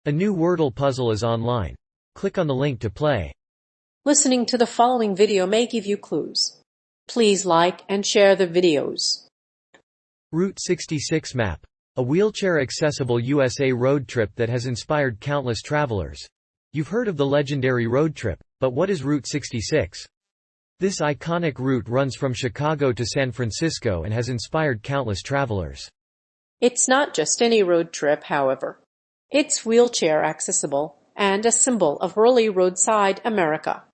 A new Wordle puzzle is online. Click on the link to play. Listening to the following video may give you clues. Please like and share the videos. Route 66 map. A wheelchair-accessible USA road trip that has inspired countless travelers. You've heard of the legendary road trip, but what is Route 66? This iconic route runs from Chicago to San Francisco and has inspired countless travelers. It's not just any road trip, however. It's wheelchair accessible and a symbol of early roadside America.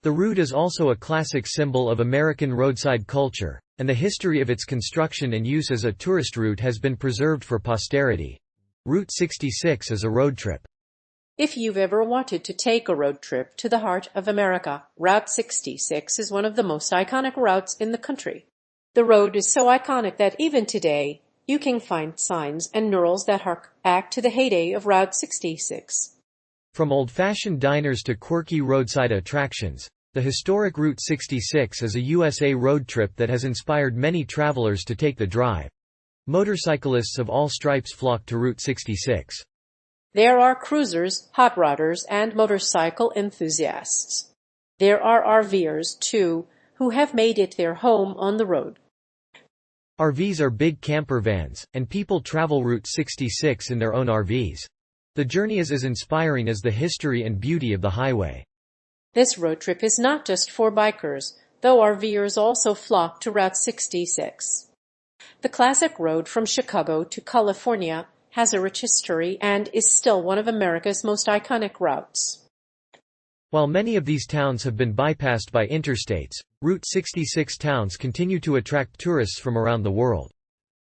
The route is also a classic symbol of American roadside culture, and the history of its construction and use as a tourist route has been preserved for posterity. Route 66 is a road trip. If you've ever wanted to take a road trip to the heart of America, Route 66 is one of the most iconic routes in the country. The road is so iconic that even today, you can find signs and murals that hark back to the heyday of Route 66. From old-fashioned diners to quirky roadside attractions, the historic Route 66 is a USA road trip that has inspired many travelers to take the drive. Motorcyclists of all stripes flock to Route 66. There are cruisers, hot rodders, and motorcycle enthusiasts. There are RVers, too, who have made it their home on the road. RVs are big camper vans, and people travel Route 66 in their own RVs. The journey is as inspiring as the history and beauty of the highway. This road trip is not just for bikers, though RVers also flock to Route 66. The classic road from Chicago to California has a rich history and is still one of America's most iconic routes. While many of these towns have been bypassed by interstates, Route 66 towns continue to attract tourists from around the world.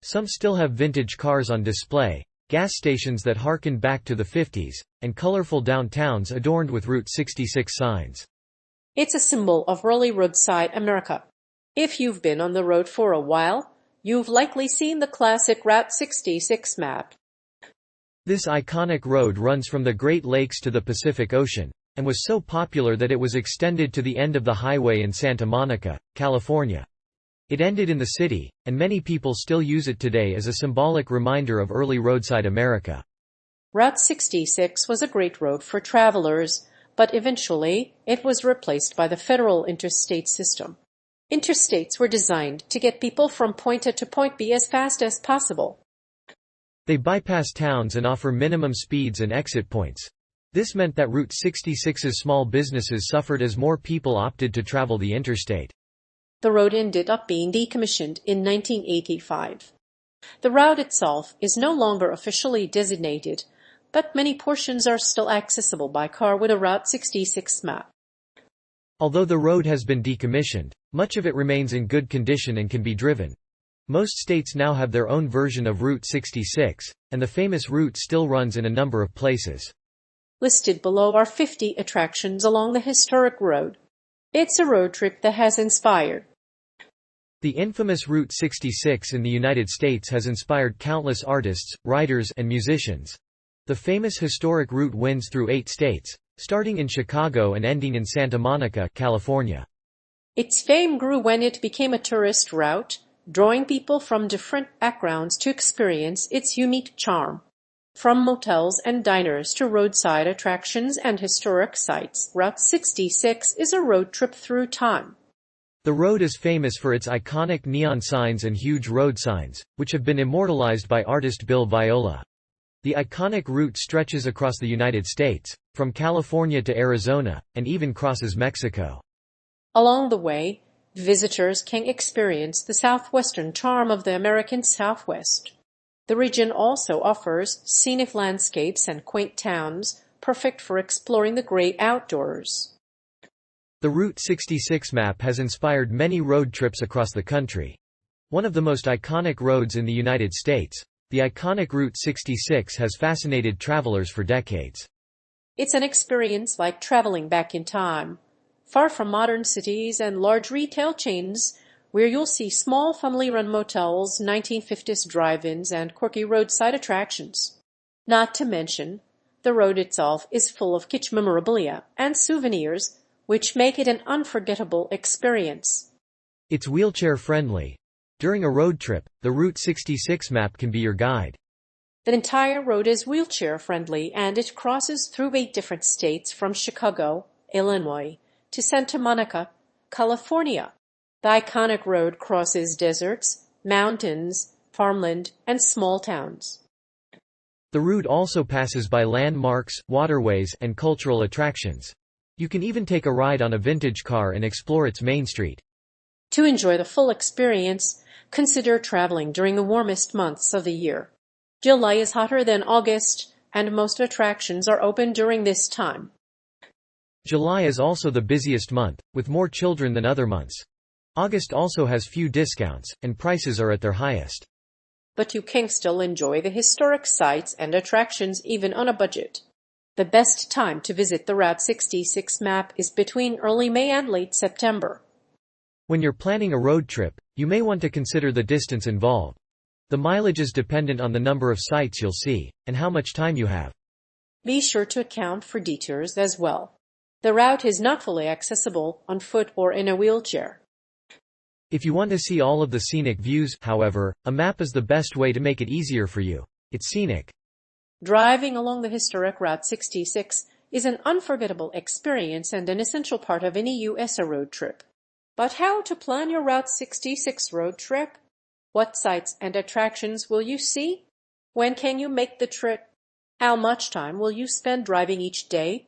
Some still have vintage cars on display, gas stations that harken back to the 50s, and colorful downtowns adorned with Route 66 signs. It's a symbol of early roadside America. If you've been on the road for a while, you've likely seen the classic Route 66 map. This iconic road runs from the Great Lakes to the Pacific Ocean, and was so popular that it was extended to the end of the highway in Santa Monica, California. It ended in the city, and many people still use it today as a symbolic reminder of early roadside America. Route 66 was a great road for travelers, but eventually it was replaced by the federal interstate system. Interstates were designed to get people from point A to point B as fast as possible. They bypass towns and offer minimum speeds and exit points. This meant that Route 66's small businesses suffered as more people opted to travel the interstate. The road ended up being decommissioned in 1985. The route itself is no longer officially designated, but many portions are still accessible by car with a Route 66 map. Although the road has been decommissioned, much of it remains in good condition and can be driven. Most states now have their own version of Route 66, and the famous route still runs in a number of places. Listed below are 50 attractions along the historic road. It's a road trip that has inspired. The infamous Route 66 in the United States has inspired countless artists, writers, and musicians. The famous historic route winds through 8 states, starting in Chicago and ending in Santa Monica, California. Its fame grew when it became a tourist route, drawing people from different backgrounds to experience its unique charm. From motels and diners to roadside attractions and historic sites, Route 66 is a road trip through time. The road is famous for its iconic neon signs and huge road signs, which have been immortalized by artist Bill Viola. The iconic route stretches across the United States, from California to Arizona, and even crosses Mexico. Along the way, visitors can experience the southwestern charm of the American Southwest. The region also offers scenic landscapes and quaint towns, perfect for exploring the great outdoors. The Route 66 map has inspired many road trips across the country. One of the most iconic roads in the United States, the iconic Route 66 has fascinated travelers for decades. It's an experience like traveling back in time, far from modern cities and large retail chains, where you'll see small family-run motels, 1950s drive-ins, and quirky roadside attractions. Not to mention, the road itself is full of kitsch memorabilia and souvenirs, which make it an unforgettable experience. It's wheelchair-friendly. During a road trip, the Route 66 map can be your guide. The entire road is wheelchair-friendly, and it crosses through 8 different states from Chicago, Illinois, to Santa Monica, California. The iconic road crosses deserts, mountains, farmland, and small towns. The route also passes by landmarks, waterways, and cultural attractions. You can even take a ride on a vintage car and explore its main street. To enjoy the full experience, consider traveling during the warmest months of the year. July is hotter than August, and most attractions are open during this time. July is also the busiest month, with more children than other months. August also has few discounts, and prices are at their highest. But you can still enjoy the historic sites and attractions even on a budget. The best time to visit the Route 66 map is between early May and late September. When you're planning a road trip, you may want to consider the distance involved. The mileage is dependent on the number of sites you'll see, and how much time you have. Be sure to account for detours as well. The route is not fully accessible on foot or in a wheelchair. If you want to see all of the scenic views, however, a map is the best way to make it easier for you. It's scenic. Driving along the historic Route 66 is an unforgettable experience and an essential part of any U.S. road trip. But how to plan your Route 66 road trip? What sights and attractions will you see? When can you make the trip? How much time will you spend driving each day?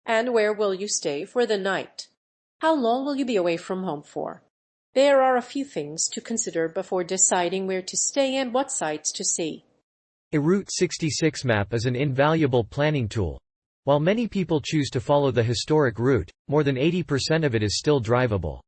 And where will you stay for the night? How long will you be away from home for? There are a few things to consider before deciding where to stay and what sights to see. A Route 66 map is an invaluable planning tool. While many people choose to follow the historic route, more than 80% of it is still drivable.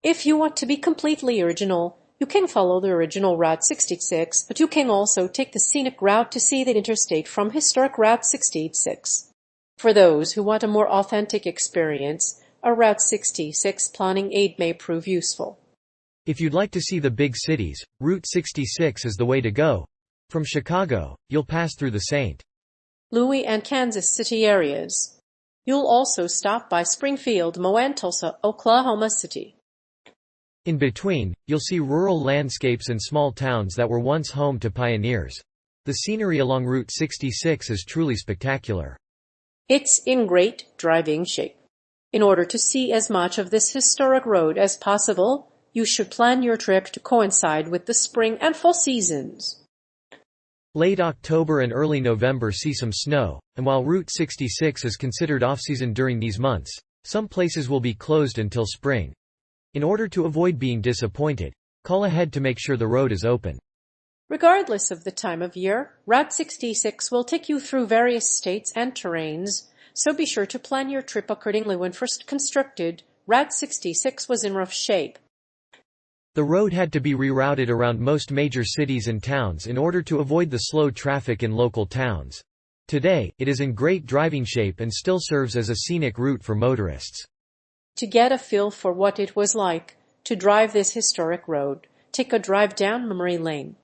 If you want to be completely original, you can follow the original Route 66, but you can also take the scenic route to see the interstate from historic Route 66. For those who want a more authentic experience, a Route 66 planning aid may prove useful. If you'd like to see the big cities, Route 66 is the way to go. From Chicago, you'll pass through the St. Louis and Kansas City areas. You'll also stop by Springfield, Mo, and Tulsa, Oklahoma City. In between, you'll see rural landscapes and small towns that were once home to pioneers. The scenery along Route 66 is truly spectacular. It's in great driving shape. In order to see as much of this historic road as possible, you should plan your trip to coincide with the spring and fall seasons. Late October and early November see some snow, and while Route 66 is considered off-season during these months, some places will be closed until spring. In order to avoid being disappointed, call ahead to make sure the road is open. Regardless of the time of year, Route 66 will take you through various states and terrains, so be sure to plan your trip accordingly. When first constructed, Route 66 was in rough shape. The road had to be rerouted around most major cities and towns in order to avoid the slow traffic in local towns. Today, it is in great driving shape and still serves as a scenic route for motorists. To get a feel for what it was like to drive this historic road, take a drive down memory lane.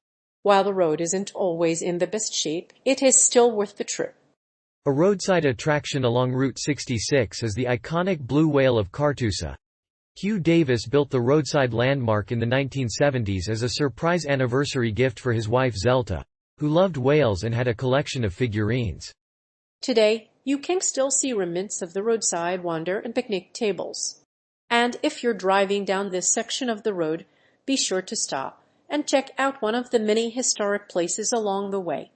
While the road isn't always in the best shape, it is still worth the trip. A roadside attraction along Route 66 is the iconic blue whale of Cartusa. Hugh Davis built the roadside landmark in the 1970s as a surprise anniversary gift for his wife Zelta, who loved whales and had a collection of figurines. Today, you can still see remnants of the roadside wander and picnic tables. And if you're driving down this section of the road, be sure to stop and check out one of the many historic places along the way.